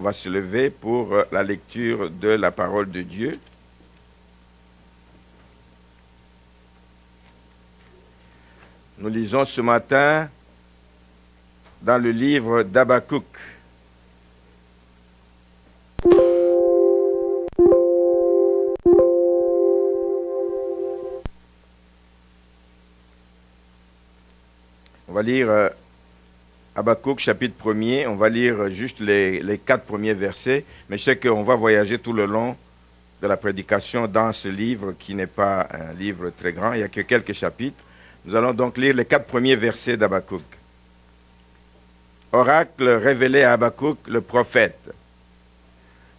On va se lever pour la lecture de la parole de Dieu. Nous lisons ce matin dans le livre d'Habakkuk. On va lire Habakkuk chapitre 1er, on va lire juste les 4 premiers versets, mais je sais qu'on va voyager tout le long de la prédication dans ce livre qui n'est pas un livre très grand, il n'y a que quelques chapitres. Nous allons donc lire les 4 premiers versets d'Habakkuk. Oracle révélé à Habakkuk le prophète.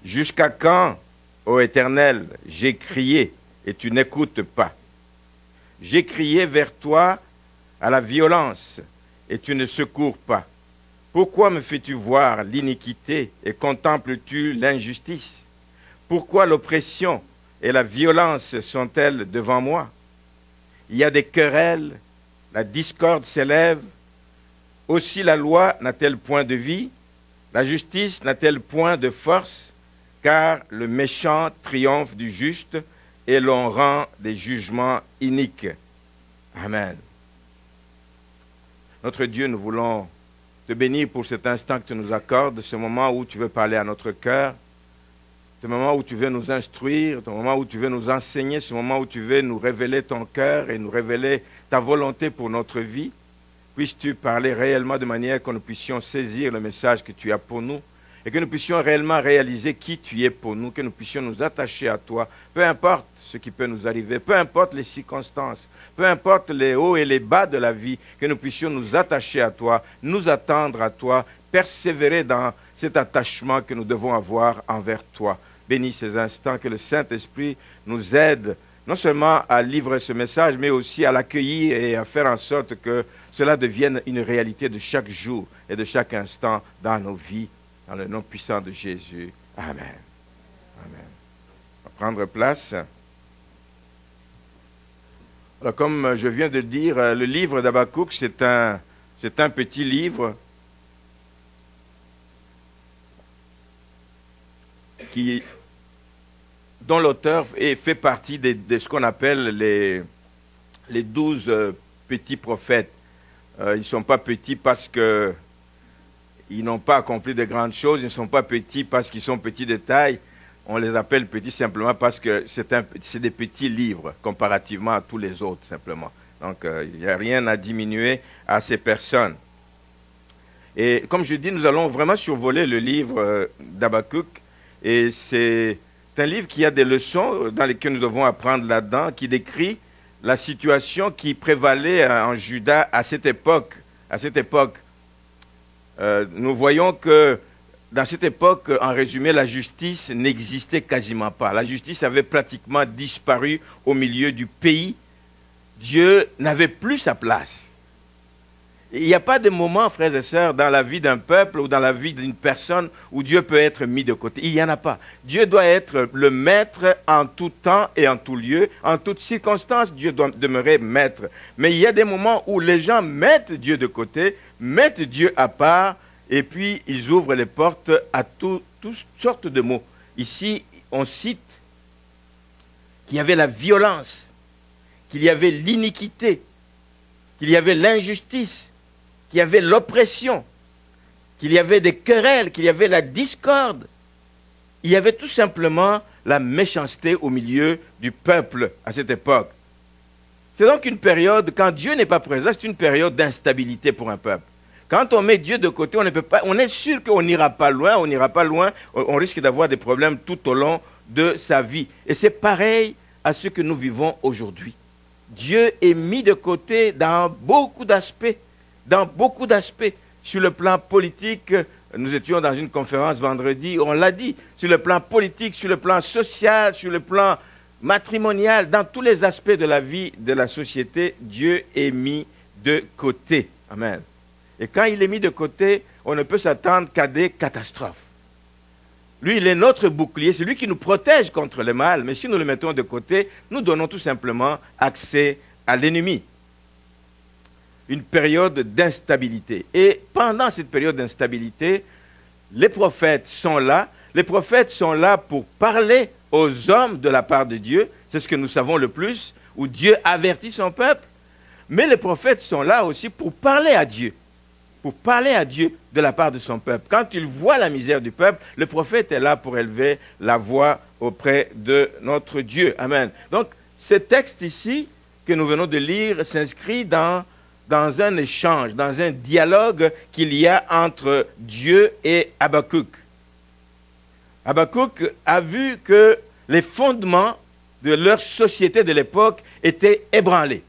Jusqu'à quand, ô Éternel, j'ai crié et tu n'écoutes pas? J'ai crié vers toi à la violence et tu ne secours pas. Pourquoi me fais-tu voir l'iniquité et contemples-tu l'injustice? Pourquoi l'oppression et la violence sont-elles devant moi? Il y a des querelles, la discorde s'élève. Aussi la loi n'a-t-elle point de vie? La justice n'a-t-elle point de force? Car le méchant triomphe du juste et l'on rend des jugements iniques. Amen. Notre Dieu, nous voulons te bénir pour cet instant que tu nous accordes, ce moment où tu veux parler à notre cœur, ce moment où tu veux nous instruire, ce moment où tu veux nous enseigner, ce moment où tu veux nous révéler ton cœur et nous révéler ta volonté pour notre vie. Puisses-tu parler réellement de manière que nous puissions saisir le message que tu as pour nous et que nous puissions réellement réaliser qui tu es pour nous, que nous puissions nous attacher à toi, peu importe ce qui peut nous arriver, peu importe les circonstances, peu importe les hauts et les bas de la vie, que nous puissions nous attacher à toi, nous attendre à toi, persévérer dans cet attachement que nous devons avoir envers toi. Bénis ces instants, que le Saint-Esprit nous aide non seulement à livrer ce message, mais aussi à l'accueillir et à faire en sorte que cela devienne une réalité de chaque jour et de chaque instant dans nos vies, dans le nom puissant de Jésus. Amen. Amen. On va prendre place. Alors, comme je viens de le dire, le livre d'Habakkuk, c'est un petit livre dont l'auteur fait partie de ce qu'on appelle les 12 petits prophètes. Ils ne sont pas petits parce qu'ils n'ont pas accompli de grandes choses, ils ne sont pas petits parce qu'ils sont petits de taille. On les appelle petits simplement parce que c'est des petits livres comparativement à tous les autres, simplement. Donc, il n'y a rien à diminuer à ces personnes. Et comme je dis, nous allons vraiment survoler le livre d'Habakkuk. Et c'est un livre qui a des leçons dans lesquelles nous devons apprendre là-dedans, qui décrit la situation qui prévalait en Juda à cette époque. Nous voyons que dans cette époque, en résumé, la justice n'existait quasiment pas. La justice avait pratiquement disparu au milieu du pays. Dieu n'avait plus sa place. Il n'y a pas de moment, frères et sœurs, dans la vie d'un peuple ou dans la vie d'une personne où Dieu peut être mis de côté. Il n'y en a pas. Dieu doit être le maître en tout temps et en tout lieu. En toutes circonstances, Dieu doit demeurer maître. Mais il y a des moments où les gens mettent Dieu de côté, mettent Dieu à part, et puis ils ouvrent les portes à toutes sortes de maux. Ici, on cite qu'il y avait la violence, qu'il y avait l'iniquité, qu'il y avait l'injustice, qu'il y avait l'oppression, qu'il y avait des querelles, qu'il y avait la discorde. Il y avait tout simplement la méchanceté au milieu du peuple à cette époque. C'est donc une période, quand Dieu n'est pas présent, c'est une période d'instabilité pour un peuple. Quand on met Dieu de côté, on est sûr qu'on n'ira pas loin, on risque d'avoir des problèmes tout au long de sa vie. Et c'est pareil à ce que nous vivons aujourd'hui. Dieu est mis de côté dans beaucoup d'aspects. Sur le plan politique, nous étions dans une conférence vendredi, on l'a dit, sur le plan politique, sur le plan social, sur le plan matrimonial, dans tous les aspects de la vie de la société, Dieu est mis de côté. Amen. Et quand il est mis de côté, on ne peut s'attendre qu'à des catastrophes. Lui, il est notre bouclier, c'est lui qui nous protège contre le mal. Mais si nous le mettons de côté, nous donnons tout simplement accès à l'ennemi. Une période d'instabilité. Et pendant cette période d'instabilité, les prophètes sont là. Les prophètes sont là pour parler aux hommes de la part de Dieu. C'est ce que nous savons le plus, où Dieu avertit son peuple. Mais les prophètes sont là aussi pour parler à Dieu. Pour parler à Dieu de la part de son peuple. Quand il voit la misère du peuple, le prophète est là pour élever la voix auprès de notre Dieu. Amen. Donc, ce texte ici que nous venons de lire s'inscrit dans un échange, dans un dialogue qu'il y a entre Dieu et Habakkuk. Habakkuk a vu que les fondements de leur société de l'époque étaient ébranlés.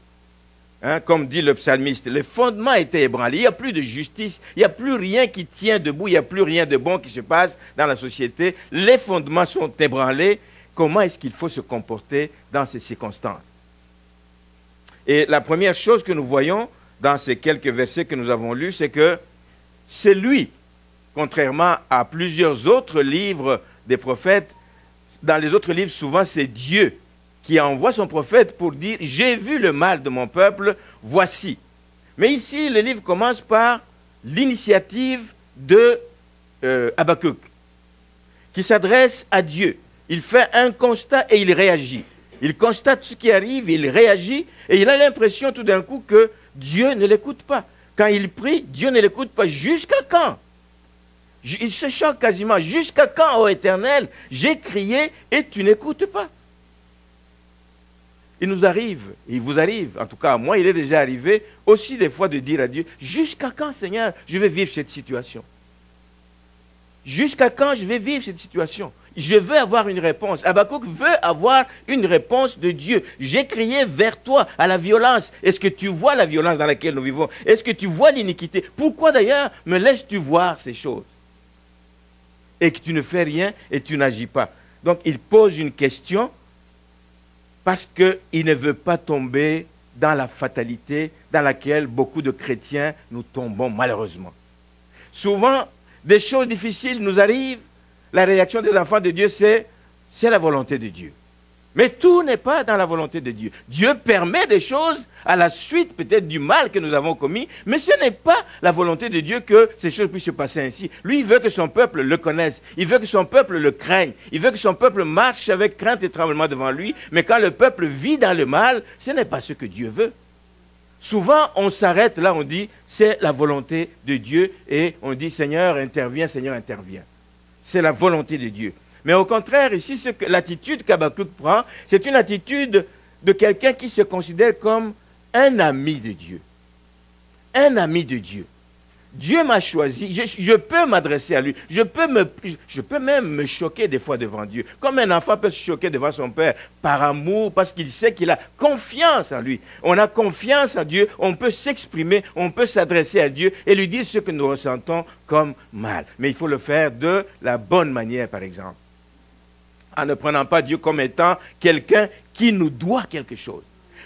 Comme dit le psalmiste, les fondements étaient ébranlés. Il n'y a plus de justice, il n'y a plus rien qui tient debout, il n'y a plus rien de bon qui se passe dans la société. Les fondements sont ébranlés. Comment est-ce qu'il faut se comporter dans ces circonstances? Et la première chose que nous voyons dans ces quelques versets que nous avons lus, c'est que c'est lui, contrairement à plusieurs autres livres des prophètes, dans les autres livres, souvent c'est Dieu qui envoie son prophète pour dire « J'ai vu le mal de mon peuple, voici ». Mais ici, le livre commence par l'initiative de Habakkuk, qui s'adresse à Dieu. Il fait un constat et il réagit. Il constate ce qui arrive, il réagit, et il a l'impression tout d'un coup que Dieu ne l'écoute pas. Quand il prie, Dieu ne l'écoute pas. Jusqu'à quand? Il se choque quasiment. Jusqu'à quand, ô Éternel, j'ai crié et tu n'écoutes pas? Il nous arrive, il vous arrive, en tout cas à moi, il est déjà arrivé aussi des fois de dire à Dieu, jusqu'à quand, Seigneur, je vais vivre cette situation? Jusqu'à quand je vais vivre cette situation? Je veux avoir une réponse. Habakkuk veut avoir une réponse de Dieu. J'ai crié vers toi à la violence. Est-ce que tu vois la violence dans laquelle nous vivons? Est-ce que tu vois l'iniquité? Pourquoi d'ailleurs me laisses-tu voir ces choses? Et que tu ne fais rien et tu n'agis pas. Donc il pose une question parce qu'il ne veut pas tomber dans la fatalité dans laquelle beaucoup de chrétiens nous tombons malheureusement. Souvent, des choses difficiles nous arrivent. La réaction des enfants de Dieu, c'est la volonté de Dieu. Mais tout n'est pas dans la volonté de Dieu. Dieu permet des choses à la suite peut-être du mal que nous avons commis, mais ce n'est pas la volonté de Dieu que ces choses puissent se passer ainsi. Lui, il veut que son peuple le connaisse. Il veut que son peuple le craigne. Il veut que son peuple marche avec crainte et tremblement devant lui. Mais quand le peuple vit dans le mal, ce n'est pas ce que Dieu veut. Souvent, on s'arrête là, on dit, c'est la volonté de Dieu, et on dit, Seigneur, interviens, Seigneur, interviens. C'est la volonté de Dieu. Mais au contraire, ici, l'attitude qu'Habakkuk prend, c'est une attitude de quelqu'un qui se considère comme un ami de Dieu. Un ami de Dieu. Dieu m'a choisi, je peux m'adresser à lui, je peux même me choquer des fois devant Dieu. Comme un enfant peut se choquer devant son père par amour, parce qu'il sait qu'il a confiance en lui. On a confiance en Dieu, on peut s'exprimer, on peut s'adresser à Dieu et lui dire ce que nous ressentons comme mal. Mais il faut le faire de la bonne manière, par exemple. En ne prenant pas Dieu comme étant quelqu'un qui nous doit quelque chose.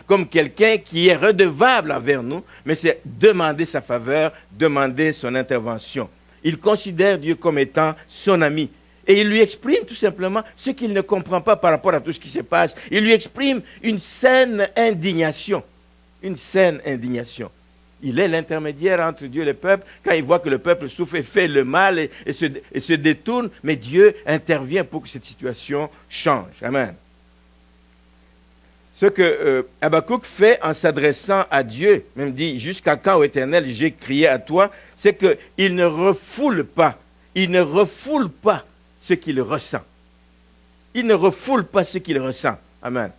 Comme quelqu'un qui est redevable envers nous, mais c'est demander sa faveur, demander son intervention. Il considère Dieu comme étant son ami. Et il lui exprime tout simplement ce qu'il ne comprend pas par rapport à tout ce qui se passe. Il lui exprime une saine indignation. Une saine indignation. Il est l'intermédiaire entre Dieu et le peuple. Quand il voit que le peuple souffre et fait le mal et se détourne, mais Dieu intervient pour que cette situation change. Amen. Ce que Habakkuk fait en s'adressant à Dieu, même dit, jusqu'à quand, ô Éternel, j'ai crié à toi, c'est qu'il ne refoule pas ce qu'il ressent. Il ne refoule pas ce qu'il ressent. Amen.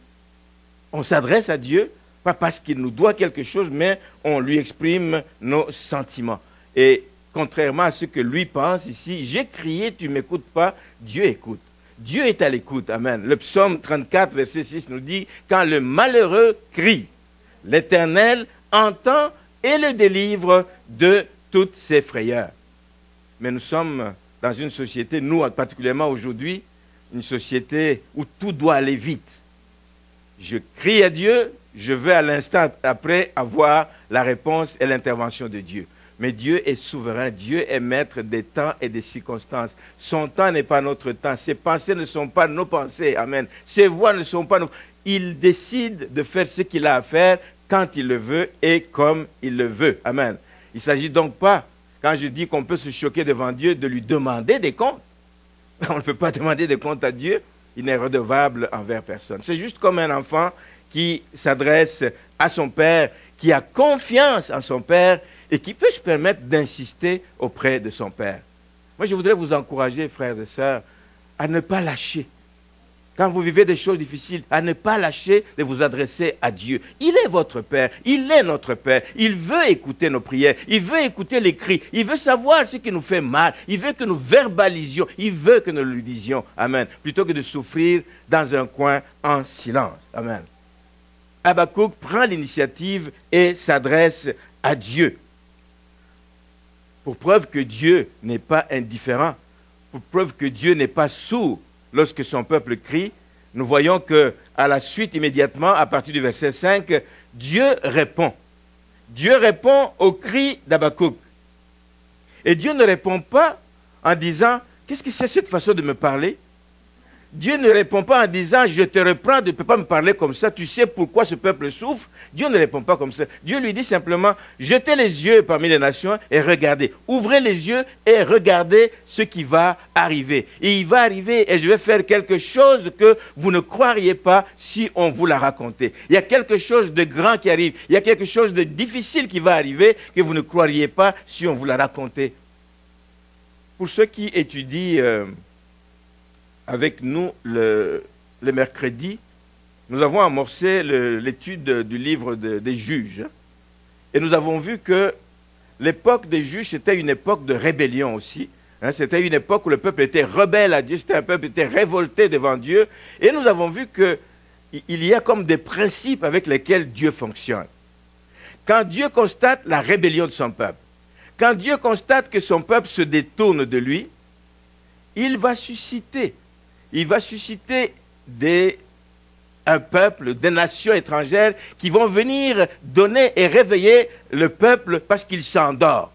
On s'adresse à Dieu, pas parce qu'il nous doit quelque chose, mais on lui exprime nos sentiments. Et contrairement à ce que lui pense ici, j'ai crié, tu ne m'écoutes pas, Dieu écoute. Dieu est à l'écoute, amen. Le psaume 34, verset 6 nous dit, quand le malheureux crie, l'Éternel entend et le délivre de toutes ses frayeurs. Mais nous sommes dans une société, nous particulièrement aujourd'hui, une société où tout doit aller vite. Je crie à Dieu, je veux à l'instant après avoir la réponse et l'intervention de Dieu. Mais Dieu est souverain, Dieu est maître des temps et des circonstances. Son temps n'est pas notre temps, ses pensées ne sont pas nos pensées, amen. Ses voix ne sont pas nos... Il décide de faire ce qu'il a à faire quand il le veut et comme il le veut, amen. Il ne s'agit donc pas quand je dis qu'on peut se choquer devant Dieu, de lui demander des comptes. On ne peut pas demander des comptes à Dieu, il n'est redevable envers personne. C'est juste comme un enfant qui s'adresse à son père, qui a confiance en son père et qui peut se permettre d'insister auprès de son père. Moi, je voudrais vous encourager, frères et sœurs, à ne pas lâcher. Quand vous vivez des choses difficiles, à ne pas lâcher de vous adresser à Dieu. Il est votre Père, il est notre Père. Il veut écouter nos prières, il veut écouter les cris, il veut savoir ce qui nous fait mal, il veut que nous verbalisions, il veut que nous lui disions Amen, plutôt que de souffrir dans un coin en silence. Amen. Habakkuk prend l'initiative et s'adresse à Dieu. Pour preuve que Dieu n'est pas indifférent, pour preuve que Dieu n'est pas sourd. Lorsque son peuple crie, nous voyons qu'à la suite, immédiatement, à partir du verset 5, Dieu répond. Dieu répond au cri d'Habakkuk. Et Dieu ne répond pas en disant, qu'est-ce que c'est cette façon de me parler? Dieu ne répond pas en disant, je te reprends, tu ne peux pas me parler comme ça, tu sais pourquoi ce peuple souffre. Dieu ne répond pas comme ça. Dieu lui dit simplement, jetez les yeux parmi les nations et regardez. Ouvrez les yeux et regardez ce qui va arriver. Et il va arriver et je vais faire quelque chose que vous ne croiriez pas si on vous l'a raconté. Il y a quelque chose de grand qui arrive. Il y a quelque chose de difficile qui va arriver que vous ne croiriez pas si on vous l'a raconté. Pour ceux qui étudient avec nous le mercredi, nous avons amorcé l'étude du livre des juges. Et nous avons vu que l'époque des juges, c'était une époque de rébellion aussi. C'était une époque où le peuple était rebelle à Dieu, c'était un peuple qui était révolté devant Dieu. Et nous avons vu qu'il y a comme des principes avec lesquels Dieu fonctionne. Quand Dieu constate la rébellion de son peuple, quand Dieu constate que son peuple se détourne de lui, il va susciter un peuple, des nations étrangères qui vont venir donner et réveiller le peuple parce qu'il s'endort.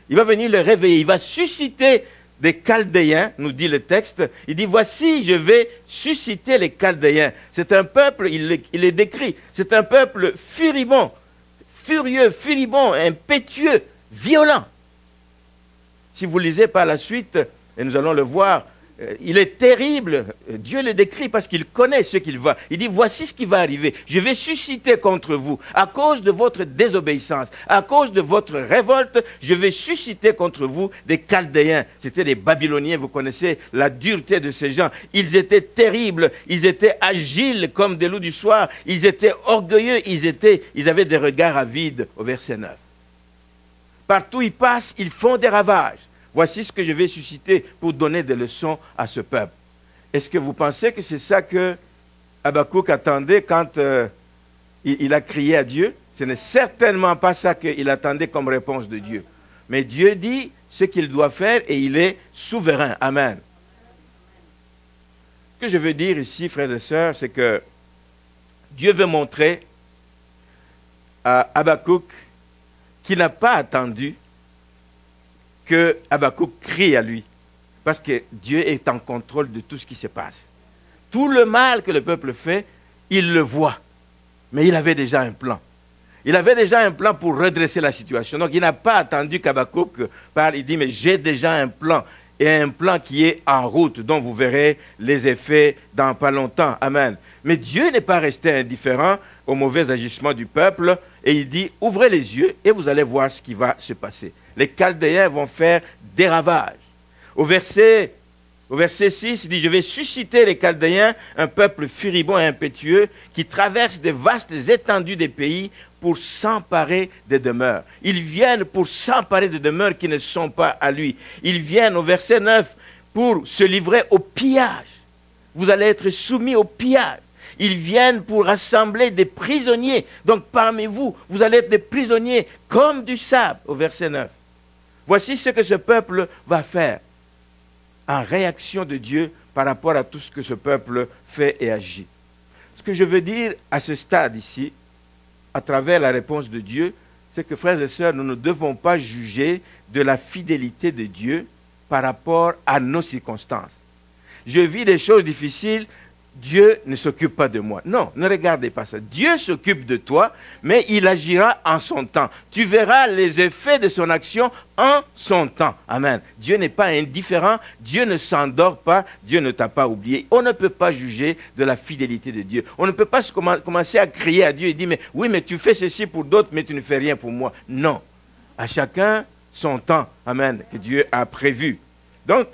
Il va venir le réveiller, il va susciter des Chaldéens, nous dit le texte. Il dit, voici, je vais susciter les Chaldéens. C'est un peuple, il est décrit, c'est un peuple furibond, furieux, furibond, impétueux, violent. Si vous lisez par la suite, et nous allons le voir, il est terrible. Dieu le décrit parce qu'il connaît ce qu'il va. Il dit, voici ce qui va arriver. Je vais susciter contre vous, à cause de votre désobéissance, à cause de votre révolte, je vais susciter contre vous des Chaldéens. C'était des Babyloniens, vous connaissez la dureté de ces gens. Ils étaient terribles, ils étaient agiles comme des loups du soir, ils étaient orgueilleux, ils avaient des regards avides, au verset 9. Partout où ils passent, ils font des ravages. Voici ce que je vais susciter pour donner des leçons à ce peuple. Est-ce que vous pensez que c'est ça que Habakkuk attendait quand il a crié à Dieu? Ce n'est certainement pas ça qu'il attendait comme réponse de Dieu. Mais Dieu dit ce qu'il doit faire et il est souverain. Amen. Ce que je veux dire ici, frères et sœurs, c'est que Dieu veut montrer à Habakkuk qu'il n'a pas attendu que Habakkuk crie à lui, parce que Dieu est en contrôle de tout ce qui se passe. Tout le mal que le peuple fait, il le voit, mais il avait déjà un plan. Il avait déjà un plan pour redresser la situation. Donc il n'a pas attendu qu'Habakkuk parle, il dit, mais j'ai déjà un plan, et un plan qui est en route, dont vous verrez les effets dans pas longtemps. Amen. Mais Dieu n'est pas resté indifférent au mauvais agissement du peuple, et il dit, ouvrez les yeux et vous allez voir ce qui va se passer. Les Chaldéens vont faire des ravages. Au verset 6, il dit, je vais susciter les Chaldéens, un peuple furibond et impétueux, qui traverse des vastes étendues des pays pour s'emparer des demeures. Ils viennent pour s'emparer des demeures qui ne sont pas à lui. Ils viennent, au verset 9, pour se livrer au pillage. Vous allez être soumis au pillage. Ils viennent pour rassembler des prisonniers. Donc parmi vous, vous allez être des prisonniers comme du sable, au verset 9. Voici ce que ce peuple va faire en réaction de Dieu par rapport à tout ce que ce peuple fait et agit. Ce que je veux dire à ce stade ici, à travers la réponse de Dieu, c'est que, frères et sœurs, nous ne devons pas juger de la fidélité de Dieu par rapport à nos circonstances. Je vis des choses difficiles, Dieu ne s'occupe pas de moi. Non, ne regardez pas ça. Dieu s'occupe de toi, mais il agira en son temps. Tu verras les effets de son action en son temps. Amen. Dieu n'est pas indifférent, Dieu ne s'endort pas, Dieu ne t'a pas oublié. On ne peut pas juger de la fidélité de Dieu. On ne peut pas commencer à crier à Dieu et dire, mais oui, mais tu fais ceci pour d'autres, mais tu ne fais rien pour moi. Non. À chacun son temps. Amen. Que Dieu a prévu. Donc,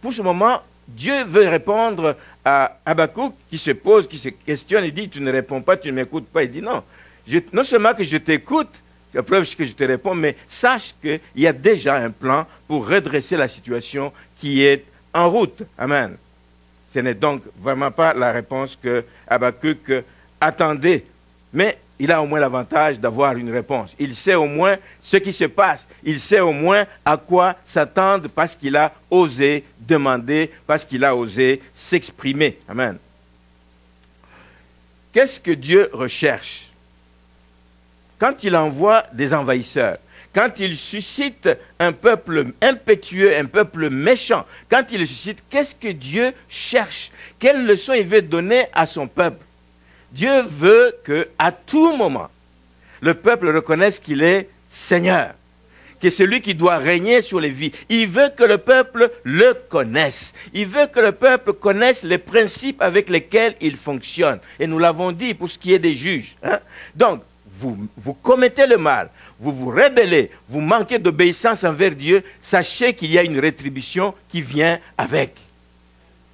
pour ce moment, Dieu veut répondre à Habakkuk qui se pose, qui se questionne, il dit, tu ne réponds pas, tu ne m'écoutes pas. Il dit, non, non seulement que je t'écoute, c'est la preuve que je te réponds, mais sache qu'il y a déjà un plan pour redresser la situation qui est en route. Amen. Ce n'est donc vraiment pas la réponse que Habakkuk attendait, mais il a au moins l'avantage d'avoir une réponse. Il sait au moins ce qui se passe. Il sait au moins à quoi s'attendre parce qu'il a osé demander, parce qu'il a osé s'exprimer. Amen. Qu'est-ce que Dieu recherche? Quand il envoie des envahisseurs, quand il suscite un peuple impétueux, un peuple méchant, quand il le suscite, qu'est-ce que Dieu cherche? Quelle leçon il veut donner à son peuple? Dieu veut qu'à tout moment, le peuple reconnaisse qu'il est Seigneur, que c'est lui qui doit régner sur les vies. Il veut que le peuple le connaisse. Il veut que le peuple connaisse les principes avec lesquels il fonctionne. Et nous l'avons dit pour ce qui est des juges. Hein? Donc, vous commettez le mal, vous vous rébellez, vous manquez d'obéissance envers Dieu, sachez qu'il y a une rétribution qui vient avec.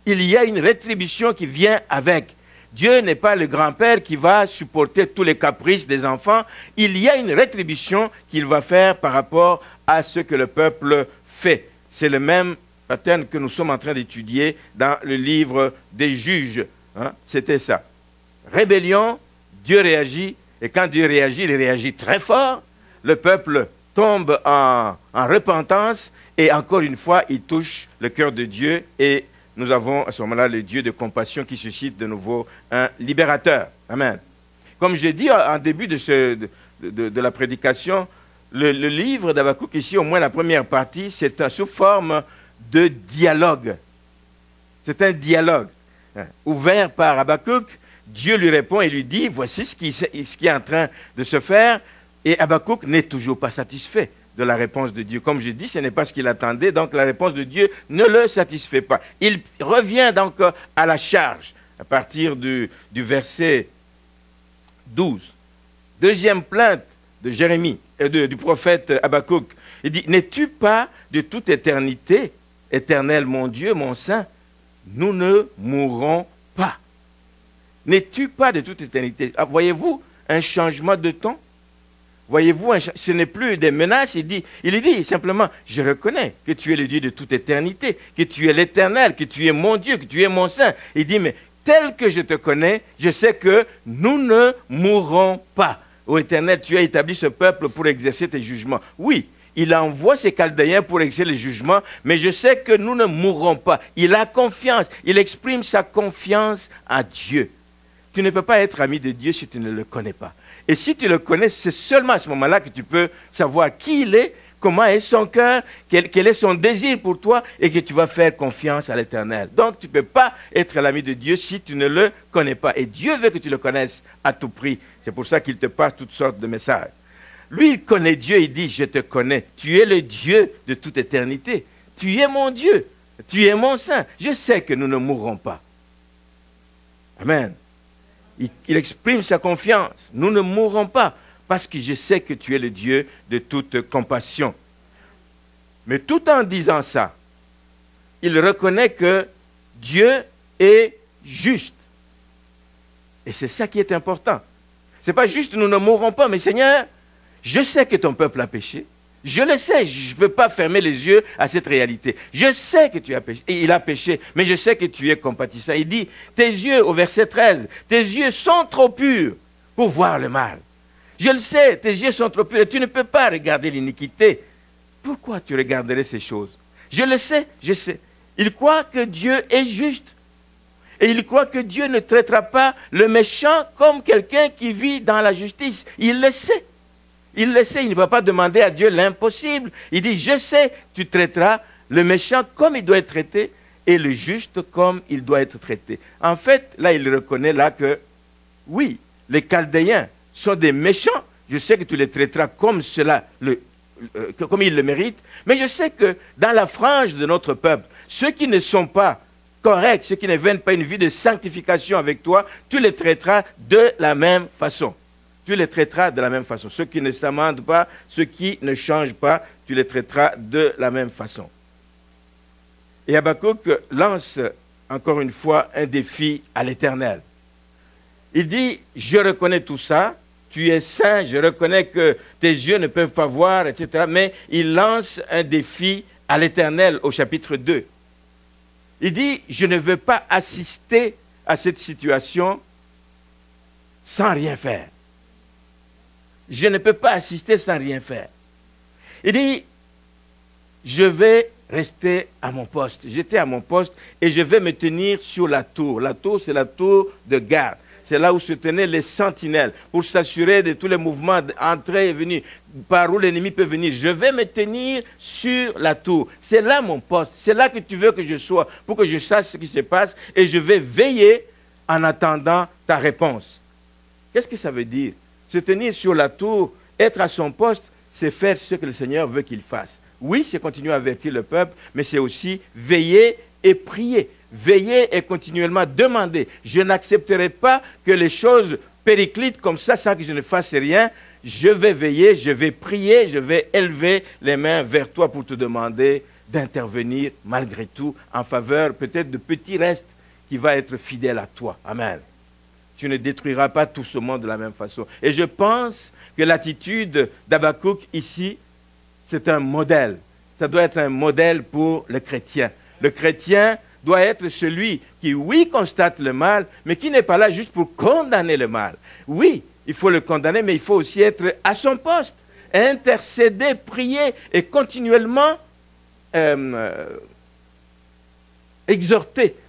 Il y a une rétribution qui vient avec. Dieu n'est pas le grand-père qui va supporter tous les caprices des enfants. Il y a une rétribution qu'il va faire par rapport à ce que le peuple fait. C'est le même pattern que nous sommes en train d'étudier dans le livre des juges. Hein? C'était ça. Rébellion, Dieu réagit. Et quand Dieu réagit, il réagit très fort. Le peuple tombe en repentance. Et encore une fois, il touche le cœur de Dieu et nous avons à ce moment-là le Dieu de compassion qui suscite de nouveau un libérateur. Amen. Comme j'ai dit en début de la prédication, le livre d'Habakkuk, ici, au moins la première partie, c'est sous forme de dialogue. C'est un dialogue ouvert par Habakkuk. Dieu lui répond et lui dit, voici ce qui est en train de se faire. Et Habakkuk n'est toujours pas satisfait de la réponse de Dieu. Comme je dis, ce n'est pas ce qu'il attendait, donc la réponse de Dieu ne le satisfait pas. Il revient donc à la charge, à partir du verset 12. Deuxième plainte de Jérémie, du prophète Habakkuk. Il dit, n'es-tu pas de toute éternité, éternel mon Dieu, mon Saint, nous ne mourrons pas. N'es-tu pas de toute éternité? Voyez-vous un changement de ton? Voyez-vous, ce n'est plus des menaces, il dit simplement, je reconnais que tu es le Dieu de toute éternité, que tu es l'éternel, que tu es mon Dieu, que tu es mon Saint. Il dit, mais tel que je te connais, je sais que nous ne mourrons pas. Ô Éternel, tu as établi ce peuple pour exercer tes jugements. Oui, il envoie ses Chaldéens pour exercer les jugements, mais je sais que nous ne mourrons pas. Il a confiance, il exprime sa confiance à Dieu. Tu ne peux pas être ami de Dieu si tu ne le connais pas. Et si tu le connais, c'est seulement à ce moment-là que tu peux savoir qui il est, comment est son cœur, quel est son désir pour toi et que tu vas faire confiance à l'Éternel. Donc, tu ne peux pas être l'ami de Dieu si tu ne le connais pas. Et Dieu veut que tu le connaisses à tout prix. C'est pour ça qu'il te passe toutes sortes de messages. Lui, il connaît Dieu, il dit, je te connais. Tu es le Dieu de toute éternité. Tu es mon Dieu. Tu es mon Saint. Je sais que nous ne mourrons pas. Amen. Il exprime sa confiance. Nous ne mourrons pas parce que je sais que tu es le Dieu de toute compassion. Mais tout en disant ça, il reconnaît que Dieu est juste. Et c'est ça qui est important. Ce n'est pas juste nous ne mourrons pas, mais Seigneur, je sais que ton peuple a péché. Je le sais, je ne peux pas fermer les yeux à cette réalité. Je sais que tu as péché, et il a péché, mais je sais que tu es compatissant. Il dit, tes yeux, au verset 13, tes yeux sont trop purs pour voir le mal. Je le sais, tes yeux sont trop purs et tu ne peux pas regarder l'iniquité. Pourquoi tu regarderais ces choses? Je le sais, je sais. Il croit que Dieu est juste. Et il croit que Dieu ne traitera pas le méchant comme quelqu'un qui vit dans la justice. Il le sait. Il le sait, il ne va pas demander à Dieu l'impossible. Il dit, je sais, tu traiteras le méchant comme il doit être traité et le juste comme il doit être traité. En fait, là, il reconnaît là que, oui, les Chaldéens sont des méchants. Je sais que tu les traiteras comme cela, comme ils le méritent. Mais je sais que dans la frange de notre peuple, ceux qui ne sont pas corrects, ceux qui ne viennent pas une vie de sanctification avec toi, tu les traiteras de la même façon. Tu les traiteras de la même façon. Ceux qui ne s'amendent pas, ceux qui ne changent pas, tu les traiteras de la même façon. Et Habakkuk lance encore une fois un défi à l'Éternel. Il dit, je reconnais tout ça, tu es saint, je reconnais que tes yeux ne peuvent pas voir, etc. Mais il lance un défi à l'Éternel au chapitre 2. Il dit, je ne veux pas assister à cette situation sans rien faire. Je ne peux pas assister sans rien faire. Il dit, je vais rester à mon poste. J'étais à mon poste et je vais me tenir sur la tour. La tour, c'est la tour de garde. C'est là où se tenaient les sentinelles pour s'assurer de tous les mouvements d'entrée et venue, par où l'ennemi peut venir. Je vais me tenir sur la tour. C'est là mon poste. C'est là que tu veux que je sois pour que je sache ce qui se passe et je vais veiller en attendant ta réponse. Qu'est-ce que ça veut dire? Se tenir sur la tour, être à son poste, c'est faire ce que le Seigneur veut qu'il fasse. Oui, c'est continuer à avertir le peuple, mais c'est aussi veiller et prier. Veiller et continuellement demander. Je n'accepterai pas que les choses périclitent comme ça sans que je ne fasse rien. Je vais veiller, je vais prier, je vais élever les mains vers toi pour te demander d'intervenir malgré tout en faveur peut-être de petits restes qui va être fidèle à toi. Amen. Tu ne détruiras pas tout ce monde de la même façon. Et je pense que l'attitude d'Habakkuk ici, c'est un modèle. Ça doit être un modèle pour le chrétien. Le chrétien doit être celui qui, oui, constate le mal, mais qui n'est pas là juste pour condamner le mal. Oui, il faut le condamner, mais il faut aussi être à son poste, intercéder, prier et continuellement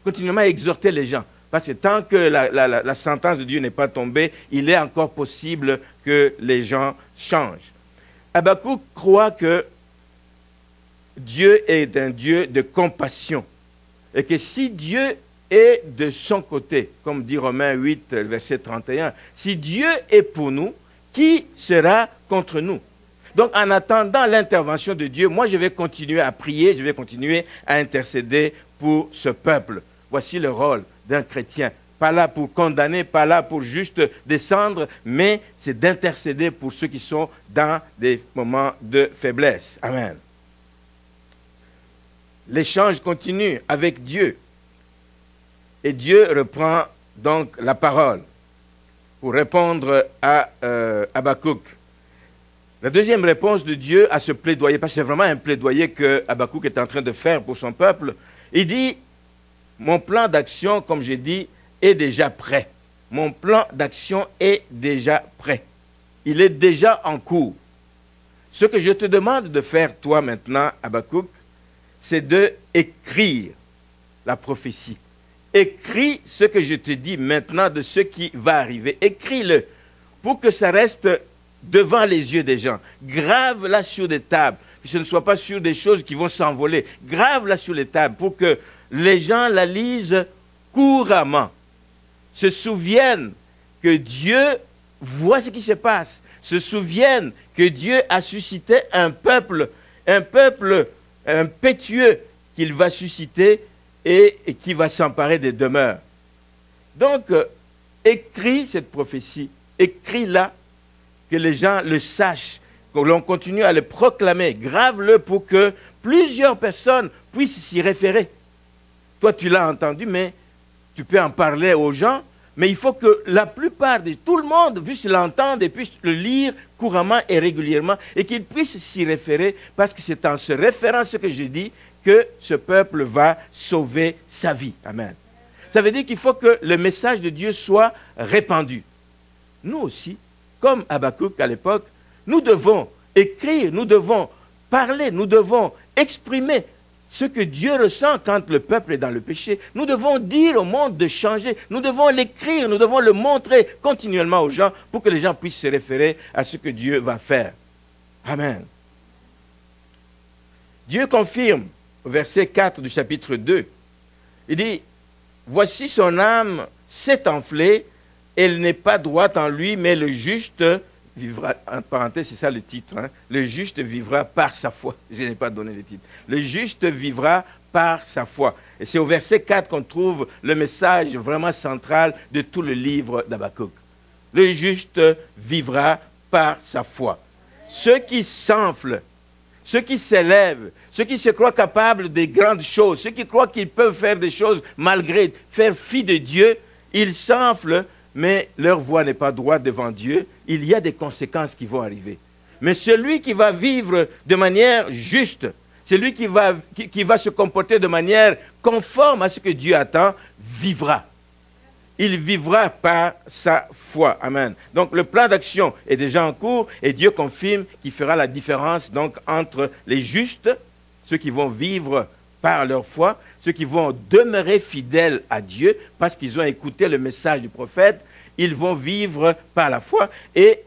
continuellement exhorter les gens. Parce que tant que la sentence de Dieu n'est pas tombée, il est encore possible que les gens changent. Habakkuk croit que Dieu est un Dieu de compassion. Et que si Dieu est de son côté, comme dit Romains 8, verset 31, si Dieu est pour nous, qui sera contre nous? Donc en attendant l'intervention de Dieu, moi je vais continuer à prier, je vais continuer à intercéder pour ce peuple. Voici le rôle d'un chrétien. Pas là pour condamner, pas là pour juste descendre, mais c'est d'intercéder pour ceux qui sont dans des moments de faiblesse. Amen. L'échange continue avec Dieu. Et Dieu reprend donc la parole pour répondre à Habakkuk. La deuxième réponse de Dieu à ce plaidoyer, parce que c'est vraiment un plaidoyer que Habakkuk est en train de faire pour son peuple, il dit, mon plan d'action, comme j'ai dit, est déjà prêt. Mon plan d'action est déjà prêt. Il est déjà en cours. Ce que je te demande de faire, toi maintenant, Habakkuk, c'est d'écrire la prophétie. Écris ce que je te dis maintenant de ce qui va arriver. Écris-le pour que ça reste devant les yeux des gens. Grave-la sur des tables, que ce ne soit pas sur des choses qui vont s'envoler. Grave-la sur les tables pour que les gens la lisent couramment. Se souviennent que Dieu voit ce qui se passe. Se souviennent que Dieu a suscité un peuple impétueux qu'il va susciter et qui va s'emparer des demeures. Donc, écris cette prophétie, écris-la, que les gens le sachent, que l'on continue à le proclamer, grave-le pour que plusieurs personnes puissent s'y référer. Toi, tu l'as entendu, mais tu peux en parler aux gens, mais il faut que la plupart de tout le monde puisse l'entendre et puisse le lire couramment et régulièrement et qu'il puisse s'y référer parce que c'est en se référant à ce que je dis que ce peuple va sauver sa vie. Amen. Ça veut dire qu'il faut que le message de Dieu soit répandu. Nous aussi, comme Habakkuk à l'époque, nous devons écrire, nous devons parler, nous devons exprimer ce que Dieu ressent quand le peuple est dans le péché. Nous devons dire au monde de changer. Nous devons l'écrire, nous devons le montrer continuellement aux gens pour que les gens puissent se référer à ce que Dieu va faire. Amen. Dieu confirme au verset 4 du chapitre 2 Il dit, voici son âme s'est enflée, elle n'est pas droite en lui, mais le juste vivra, en parenthèse, c'est ça le titre, hein, le juste vivra par sa foi. Je n'ai pas donné le titre. Le juste vivra par sa foi. Et c'est au verset 4 qu'on trouve le message vraiment central de tout le livre d'Habakkuk. Le juste vivra par sa foi. Ceux qui s'enflent, ceux qui s'élèvent, ceux qui se croient capables de grandes choses, ceux qui croient qu'ils peuvent faire des choses malgré, faire fi de Dieu, ils s'enflent, mais leur voie n'est pas droite devant Dieu. Il y a des conséquences qui vont arriver. Mais celui qui va vivre de manière juste, celui qui va se comporter de manière conforme à ce que Dieu attend, vivra. Il vivra par sa foi. Amen. Donc le plan d'action est déjà en cours et Dieu confirme qu'il fera la différence donc, entre les justes, ceux qui vont vivre par leur foi, ceux qui vont demeurer fidèles à Dieu parce qu'ils ont écouté le message du prophète, ils vont vivre par la foi et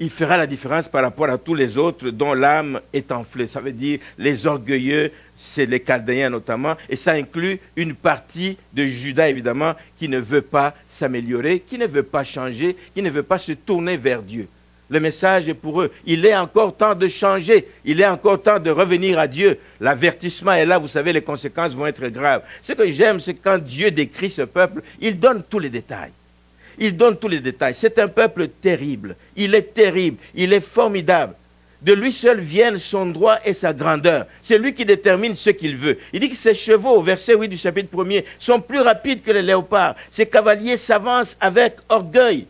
il fera la différence par rapport à tous les autres dont l'âme est enflée. Ça veut dire les orgueilleux, c'est les Chaldéens notamment, et ça inclut une partie de Juda évidemment qui ne veut pas s'améliorer, qui ne veut pas changer, qui ne veut pas se tourner vers Dieu. Le message est pour eux. Il est encore temps de changer, il est encore temps de revenir à Dieu. L'avertissement est là, vous savez, les conséquences vont être graves. Ce que j'aime, c'est quand Dieu décrit ce peuple, il donne tous les détails. Il donne tous les détails. C'est un peuple terrible. Il est formidable. De lui seul viennent son droit et sa grandeur. C'est lui qui détermine ce qu'il veut. Il dit que ses chevaux, au verset 8 du chapitre 1er, sont plus rapides que les léopards. Ses cavaliers s'avancent avec orgueil.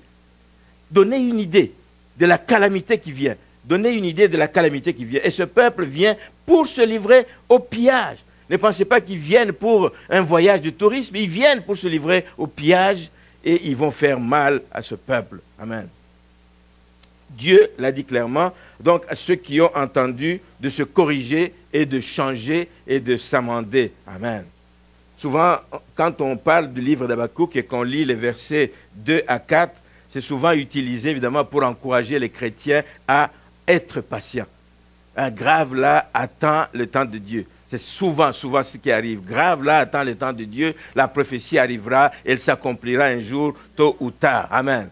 Donnez une idée de la calamité qui vient. Donnez une idée de la calamité qui vient. Et ce peuple vient pour se livrer au pillage. Ne pensez pas qu'ils viennent pour un voyage de tourisme. Ils viennent pour se livrer au pillage. Et ils vont faire mal à ce peuple. Amen. Dieu l'a dit clairement, donc à ceux qui ont entendu de se corriger et de changer et de s'amender. Amen. Souvent, quand on parle du livre d'Habakkuk et qu'on lit les versets 2 à 4, c'est souvent utilisé évidemment pour encourager les chrétiens à être patients. Un grave là attend le temps de Dieu. C'est souvent ce qui arrive. Grave là, attend le temps de Dieu, la prophétie arrivera, elle s'accomplira un jour, tôt ou tard. Amen.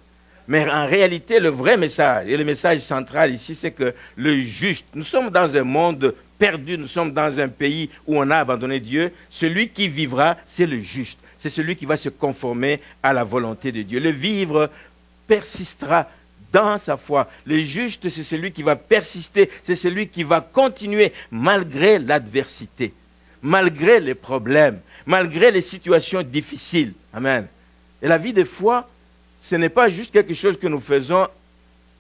Mais en réalité, le vrai message, et le message central ici, c'est que le juste, nous sommes dans un monde perdu, nous sommes dans un pays où on a abandonné Dieu. Celui qui vivra, c'est le juste. C'est celui qui va se conformer à la volonté de Dieu. Le vivre persistera dans sa foi. Le juste, c'est celui qui va persister, c'est celui qui va continuer malgré l'adversité, malgré les problèmes, malgré les situations difficiles. Amen. Et la vie de foi, ce n'est pas juste quelque chose que nous faisons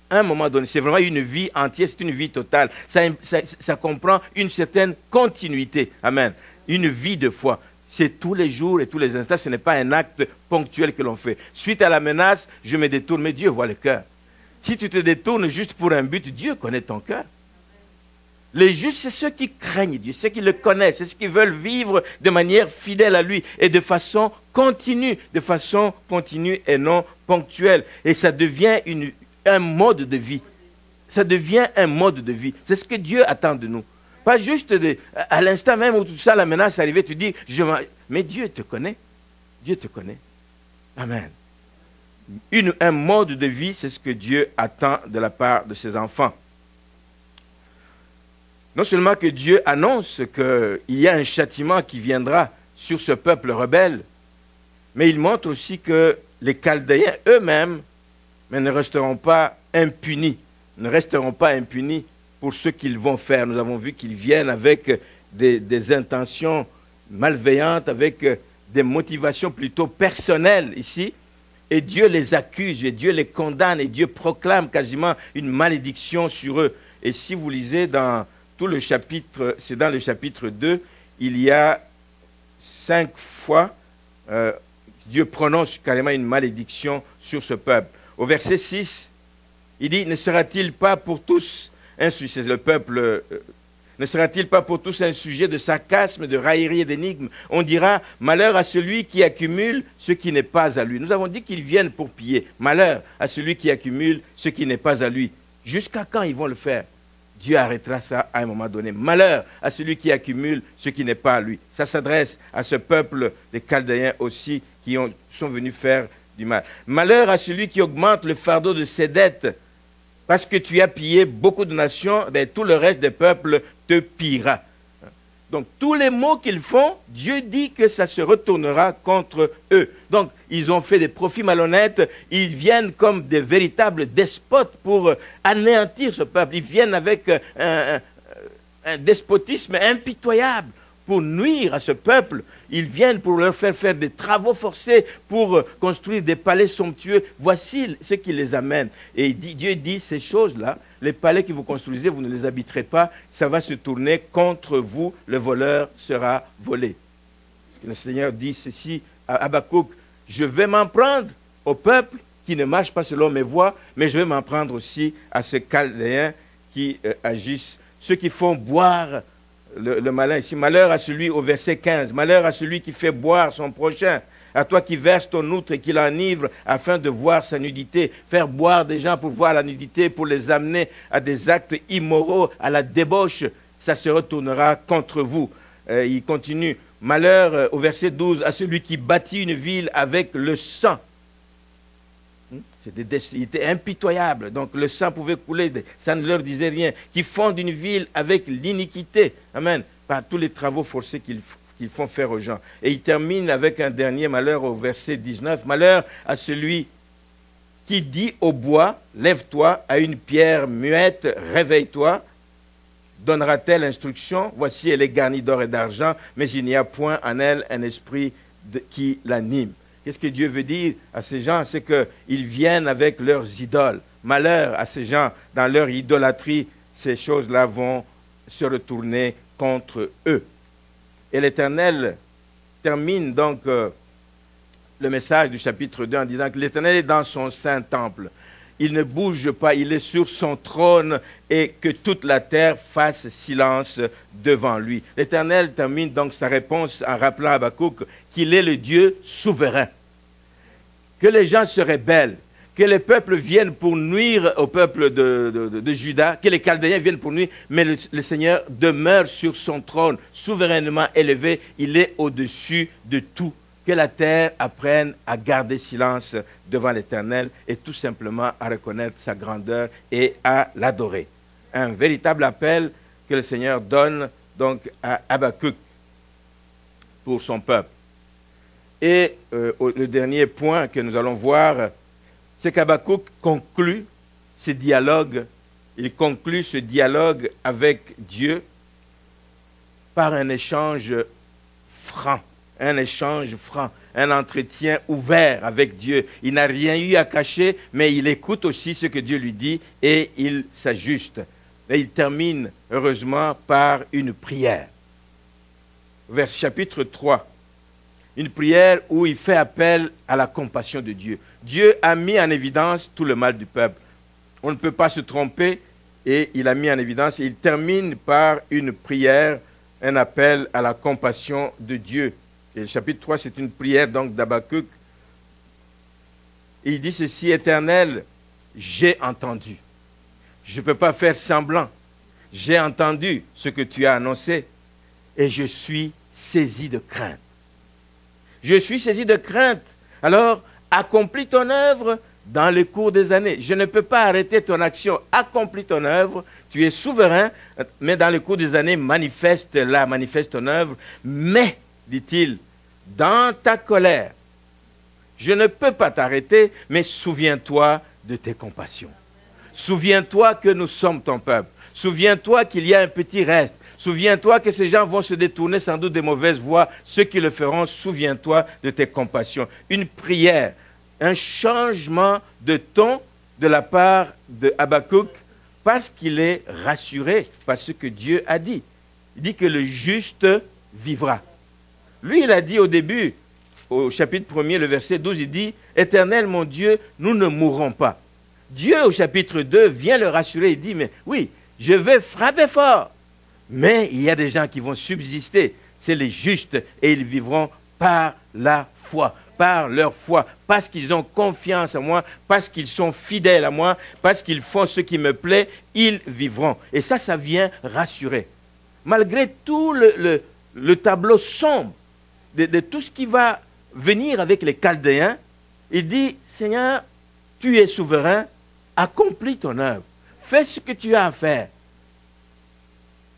à un moment donné. C'est vraiment une vie entière, c'est une vie totale. Ça comprend une certaine continuité. Amen. Une vie de foi. C'est tous les jours et tous les instants. Ce n'est pas un acte ponctuel que l'on fait. Suite à la menace, je me détourne, mais Dieu voit le cœur. Si tu te détournes juste pour un but, Dieu connaît ton cœur. Les justes, c'est ceux qui craignent Dieu, ceux qui le connaissent, c'est ceux qui veulent vivre de manière fidèle à lui et de façon continue et non ponctuelle. Et ça devient un mode de vie. Ça devient un mode de vie. C'est ce que Dieu attend de nous. Pas juste à l'instant même où tout ça, la menace est arrivée, tu dis, mais Dieu te connaît. Dieu te connaît. Amen. Un mode de vie, c'est ce que Dieu attend de la part de ses enfants. Non seulement que Dieu annonce qu'il y a un châtiment qui viendra sur ce peuple rebelle, mais il montre aussi que les Chaldéens eux-mêmes ne resteront pas impunis, pour ce qu'ils vont faire. Nous avons vu qu'ils viennent avec des intentions malveillantes, avec des motivations plutôt personnelles ici, et Dieu les accuse, et Dieu les condamne, et Dieu proclame quasiment une malédiction sur eux. Et si vous lisez dans tout le chapitre, c'est dans le chapitre 2, il y a 5 fois, Dieu prononce carrément une malédiction sur ce peuple. Au verset 6, il dit, ne sera-t-il pas pour tous un sujet, le peuple... Ne sera-t-il pas pour tous un sujet de sarcasme, de raillerie et d'énigme? On dira, malheur à celui qui accumule ce qui n'est pas à lui. Nous avons dit qu'ils viennent pour piller. Malheur à celui qui accumule ce qui n'est pas à lui. Jusqu'à quand ils vont le faire? Dieu arrêtera ça à un moment donné. Malheur à celui qui accumule ce qui n'est pas à lui. Ça s'adresse à ce peuple des Chaldéens aussi qui sont venus faire du mal. Malheur à celui qui augmente le fardeau de ses dettes. Parce que tu as pillé beaucoup de nations, ben, tout le reste des peuples te pillera. Donc, tous les maux qu'ils font, Dieu dit que ça se retournera contre eux. Donc, ils ont fait des profits malhonnêtes. Ils viennent comme des véritables despotes pour anéantir ce peuple. Ils viennent avec un despotisme impitoyable pour nuire à ce peuple. Ils viennent pour leur faire des travaux forcés, pour construire des palais somptueux. Voici ce qui les amène. Et Dieu dit, ces choses-là, les palais que vous construisez, vous ne les habiterez pas, ça va se tourner contre vous, le voleur sera volé. Parce que le Seigneur dit ceci à Habakkuk, je vais m'en prendre au peuple qui ne marche pas selon mes voies, mais je vais m'en prendre aussi à ces Chaldéens qui agissent, ceux qui font boire le malin ici. Malheur à celui, au verset 15, malheur à celui qui fait boire son prochain, à toi qui verses ton outre et qui l'enivre afin de voir sa nudité. Faire boire des gens pour voir la nudité, pour les amener à des actes immoraux, à la débauche, ça se retournera contre vous. Il continue, malheur au verset 12 à celui qui bâtit une ville avec le sang. Il était impitoyable, donc le sang pouvait couler, ça ne leur disait rien. Qui fondent une ville avec l'iniquité, amen, par tous les travaux forcés qu'ils font faire aux gens. Et il termine avec un dernier malheur au verset 19. Malheur à celui qui dit au bois, lève-toi, à une pierre muette, réveille-toi. Donnera-t-elle instruction? Voici, elle est garnie d'or et d'argent, mais il n'y a point en elle un esprit qui l'anime. Qu'est-ce que Dieu veut dire à ces gens? C'est qu'ils viennent avec leurs idoles. Malheur à ces gens, dans leur idolâtrie, ces choses-là vont se retourner contre eux. Et l'Éternel termine donc le message du chapitre 2 en disant que l'Éternel est dans son saint temple. Il ne bouge pas, il est sur son trône et que toute la terre fasse silence devant lui. L'Éternel termine donc sa réponse en rappelant à Habakkuk qu'il est le Dieu souverain. Que les gens se rebellent, que les peuples viennent pour nuire au peuple de Juda, que les Chaldéens viennent pour nuire, mais le Seigneur demeure sur son trône, souverainement élevé, il est au-dessus de tout. Que la terre apprenne à garder silence devant l'Éternel et tout simplement à reconnaître sa grandeur et à l'adorer. Un véritable appel que le Seigneur donne donc à Habakkuk pour son peuple. Et le dernier point que nous allons voir, c'est qu'Habakkuk conclut ce dialogue, il conclut ce dialogue avec Dieu par un échange franc. Un échange franc, un entretien ouvert avec Dieu. Il n'a rien eu à cacher, mais il écoute aussi ce que Dieu lui dit et il s'ajuste. Et il termine, heureusement, par une prière. Vers chapitre 3, une prière où il fait appel à la compassion de Dieu. Dieu a mis en évidence tout le mal du peuple. On ne peut pas se tromper et il a mis en évidence. Et il termine par une prière, un appel à la compassion de Dieu. Et le chapitre 3, c'est une prière donc d'Habakkuk. Il dit ceci, Éternel, j'ai entendu. Je ne peux pas faire semblant. J'ai entendu ce que tu as annoncé et je suis saisi de crainte. Je suis saisi de crainte. Alors, accomplis ton œuvre dans le cours des années. Je ne peux pas arrêter ton action. Accomplis ton œuvre. Tu es souverain, mais dans le cours des années, manifeste ton œuvre. Mais, dit-il, dans ta colère, je ne peux pas t'arrêter, mais souviens-toi de tes compassions. Souviens-toi que nous sommes ton peuple. Souviens-toi qu'il y a un petit reste. Souviens-toi que ces gens vont se détourner sans doute des mauvaises voies. Ceux qui le feront, souviens-toi de tes compassions. Une prière, un changement de ton de la part de Habakkuk parce qu'il est rassuré par ce que Dieu a dit. Il dit que le juste vivra. Lui, il a dit au début, au chapitre 1er, le verset 12, il dit « Éternel, mon Dieu, nous ne mourrons pas ». Dieu, au chapitre 2, vient le rassurer. Il dit « Mais oui, je vais frapper fort, mais il y a des gens qui vont subsister. C'est les justes et ils vivront par la foi. » par leur foi, parce qu'ils ont confiance en moi, parce qu'ils sont fidèles à moi, parce qu'ils font ce qui me plaît, ils vivront. Et ça vient rassurer. Malgré tout le tableau sombre de tout ce qui va venir avec les Chaldéens, il dit, Seigneur, tu es souverain, accomplis ton œuvre, fais ce que tu as à faire.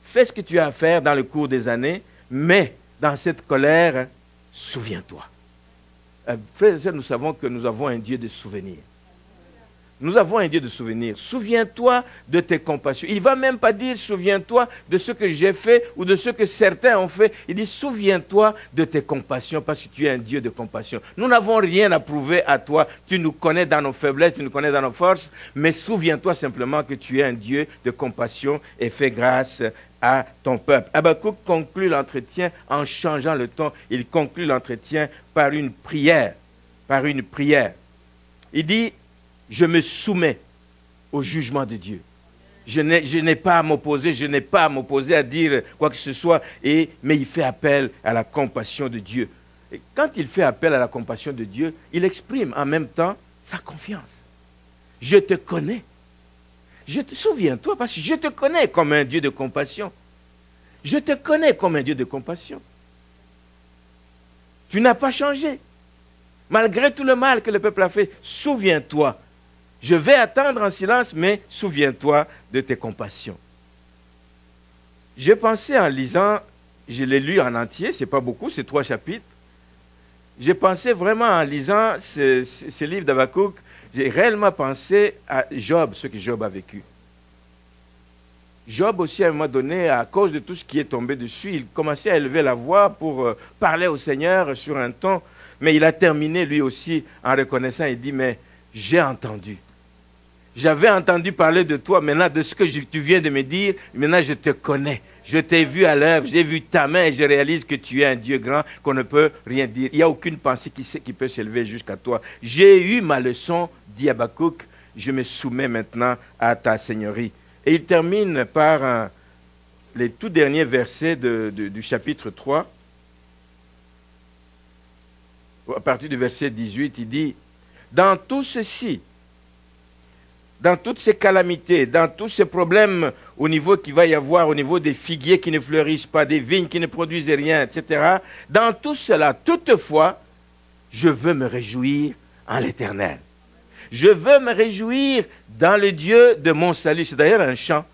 Fais ce que tu as à faire dans le cours des années, mais dans cette colère, souviens-toi. Frères et sœurs, nous savons que nous avons un Dieu de souvenirs. Nous avons un Dieu de souvenirs. Souviens-toi de tes compassions. Il ne va même pas dire souviens-toi de ce que j'ai fait ou de ce que certains ont fait. Il dit souviens-toi de tes compassions parce que tu es un Dieu de compassion. Nous n'avons rien à prouver à toi. Tu nous connais dans nos faiblesses, tu nous connais dans nos forces, mais souviens-toi simplement que tu es un Dieu de compassion et fais grâce à ton peuple. Habakkuk conclut l'entretien en changeant le ton. Il conclut l'entretien par une prière. Par une prière. Il dit, je me soumets au jugement de Dieu. Je n'ai pas à m'opposer, je n'ai pas à m'opposer à dire quoi que ce soit, mais il fait appel à la compassion de Dieu. Et quand il fait appel à la compassion de Dieu, il exprime en même temps sa confiance. Je te connais. Souviens-toi, parce que je te connais comme un Dieu de compassion. Je te connais comme un Dieu de compassion. Tu n'as pas changé. Malgré tout le mal que le peuple a fait, souviens-toi. Je vais attendre en silence, mais souviens-toi de tes compassions. J'ai pensé en lisant, je l'ai lu en entier, ce n'est pas beaucoup, c'est 3 chapitres. J'ai pensé vraiment en lisant ce livre d'Habakkuk, j'ai réellement pensé à Job, ce que Job a vécu. Job aussi, à un moment donné, à cause de tout ce qui est tombé dessus, il commençait à élever la voix pour parler au Seigneur sur un ton, mais il a terminé lui aussi en reconnaissant, il dit, mais j'ai entendu. J'avais entendu parler de toi, maintenant de ce que tu viens de me dire, maintenant je te connais. Je t'ai vu à l'œuvre, j'ai vu ta main et je réalise que tu es un Dieu grand, qu'on ne peut rien dire. Il n'y a aucune pensée qui peut s'élever jusqu'à toi. J'ai eu ma leçon, dit Habakkuk, je me soumets maintenant à ta seigneurie. Et il termine par les tout derniers versets du chapitre 3. À partir du verset 18, il dit, dans tout ceci, dans toutes ces calamités, dans tous ces problèmes au niveau qu'il va y avoir, au niveau des figuiers qui ne fleurissent pas, des vignes qui ne produisent rien, etc. Dans tout cela, toutefois, je veux me réjouir en l'Éternel. Je veux me réjouir dans le Dieu de mon salut. C'est d'ailleurs un chant.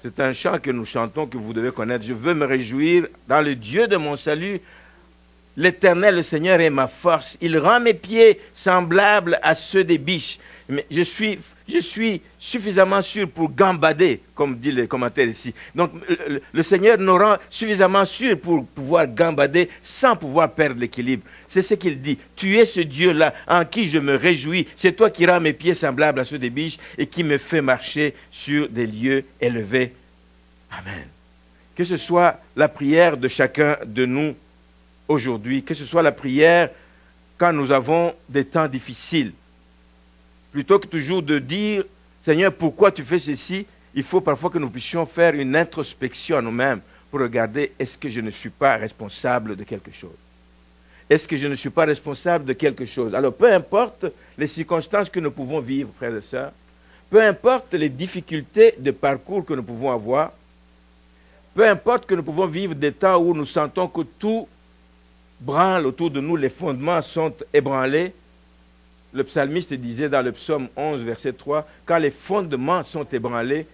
C'est un chant que nous chantons, que vous devez connaître. Je veux me réjouir dans le Dieu de mon salut. L'Éternel, le Seigneur, est ma force. Il rend mes pieds semblables à ceux des biches. Mais je suis suffisamment sûr pour gambader, comme dit le commentaire ici. Donc, le Seigneur nous rend suffisamment sûr pour pouvoir gambader sans pouvoir perdre l'équilibre. C'est ce qu'il dit. Tu es ce Dieu-là en qui je me réjouis. C'est toi qui rends mes pieds semblables à ceux des biches et qui me fait marcher sur des lieux élevés. Amen. Que ce soit la prière de chacun de nous aujourd'hui, que ce soit la prière quand nous avons des temps difficiles. Plutôt que toujours de dire, Seigneur, pourquoi tu fais ceci, il faut parfois que nous puissions faire une introspection à nous-mêmes pour regarder, est-ce que je ne suis pas responsable de quelque chose? Est-ce que je ne suis pas responsable de quelque chose? Alors, peu importe les circonstances que nous pouvons vivre, frères et sœurs, peu importe les difficultés de parcours que nous pouvons avoir, peu importe que nous pouvons vivre des temps où nous sentons que tout branle autour de nous, les fondements sont ébranlés. Le psalmiste disait dans le psaume 11, verset 3, « Quand les fondements sont ébranlés,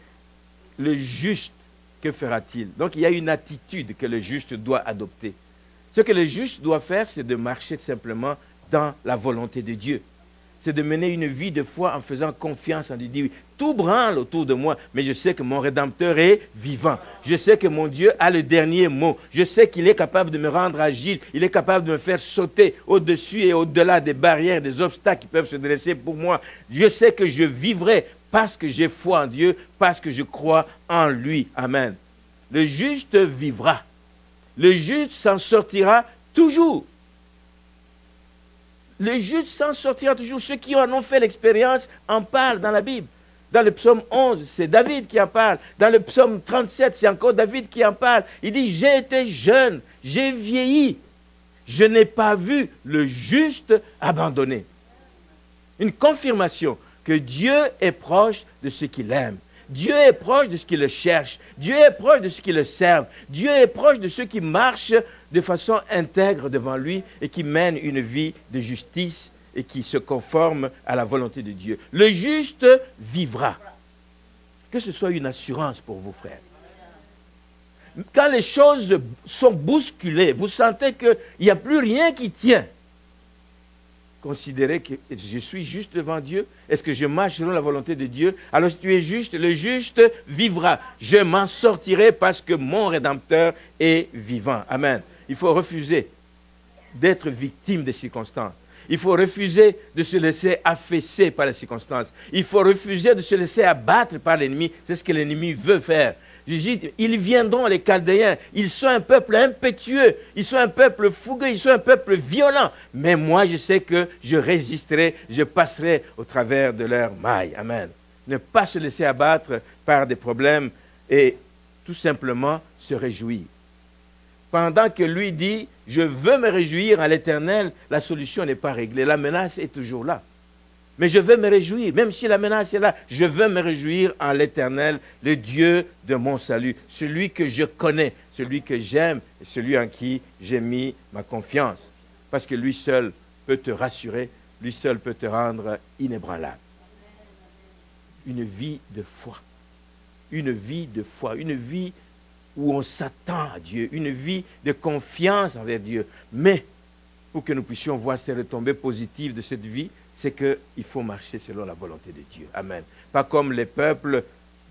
le juste, que fera-t-il » Donc il y a une attitude que le juste doit adopter. Ce que le juste doit faire, c'est de marcher simplement dans la volonté de Dieu. C'est de mener une vie de foi en faisant confiance en Dieu. Dire, tout branle autour de moi, mais je sais que mon Rédempteur est vivant. Je sais que mon Dieu a le dernier mot. Je sais qu'il est capable de me rendre agile. Il est capable de me faire sauter au-dessus et au-delà des barrières, des obstacles qui peuvent se dresser pour moi. Je sais que je vivrai parce que j'ai foi en Dieu, parce que je crois en lui. Amen. Le juste vivra. Le juste s'en sortira toujours. Le juste s'en sortira toujours. Ceux qui en ont fait l'expérience en parlent dans la Bible. Dans le psaume 11, c'est David qui en parle. Dans le psaume 37, c'est encore David qui en parle. Il dit, j'ai été jeune, j'ai vieilli. Je n'ai pas vu le juste abandonné. Une confirmation que Dieu est proche de ceux qui l'aiment. Dieu est proche de ceux qui le cherchent. Dieu est proche de ceux qui le servent. Dieu est proche de ceux qui marchent de façon intègre devant lui et qui mènent une vie de justice et qui se conforment à la volonté de Dieu. Le juste vivra. Que ce soit une assurance pour vous, frères. Quand les choses sont bousculées, vous sentez qu'il n'y a plus rien qui tient. Considérez que je suis juste devant Dieu. Est-ce que je marche selon la volonté de Dieu? Alors si tu es juste, le juste vivra. Je m'en sortirai parce que mon Rédempteur est vivant. Amen. Il faut refuser d'être victime des circonstances. Il faut refuser de se laisser affaisser par les circonstances. Il faut refuser de se laisser abattre par l'ennemi. C'est ce que l'ennemi veut faire. Je dis, ils viendront, les Chaldéens. Ils sont un peuple impétueux. Ils sont un peuple fougueux. Ils sont un peuple violent. Mais moi, je sais que je résisterai. Je passerai au travers de leurs mailles. Amen. Ne pas se laisser abattre par des problèmes et tout simplement se réjouir. Pendant que lui dit, je veux me réjouir à l'Éternel, la solution n'est pas réglée. La menace est toujours là. Mais je veux me réjouir, même si la menace est là, je veux me réjouir en l'Éternel, le Dieu de mon salut, celui que je connais, celui que j'aime, et celui en qui j'ai mis ma confiance. Parce que lui seul peut te rassurer, lui seul peut te rendre inébranlable. Une vie de foi, une vie de foi, une vie où on s'attend à Dieu, une vie de confiance envers Dieu. Mais pour que nous puissions voir ces retombées positives de cette vie, c'est qu'il faut marcher selon la volonté de Dieu. Amen. Pas comme les peuples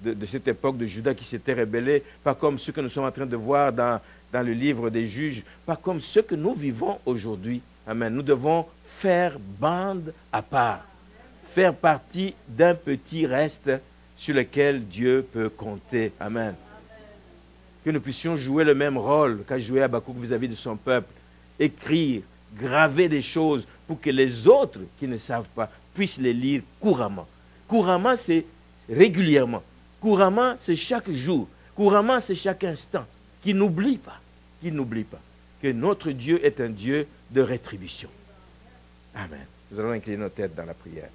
de cette époque de Juda qui s'étaient rebellés, pas comme ceux que nous sommes en train de voir dans le livre des juges, pas comme ceux que nous vivons aujourd'hui. Amen. Nous devons faire bande à part, faire partie d'un petit reste sur lequel Dieu peut compter. Amen. Que nous puissions jouer le même rôle qu'a joué Habakkuk vis-à-vis de son peuple. Écrire, graver des choses pour que les autres qui ne savent pas puissent les lire couramment. Couramment, c'est régulièrement. Couramment, c'est chaque jour. Couramment, c'est chaque instant. Qui n'oublie pas. Qui n'oublie pas que notre Dieu est un Dieu de rétribution. Amen. Nous allons incliner nos têtes dans la prière.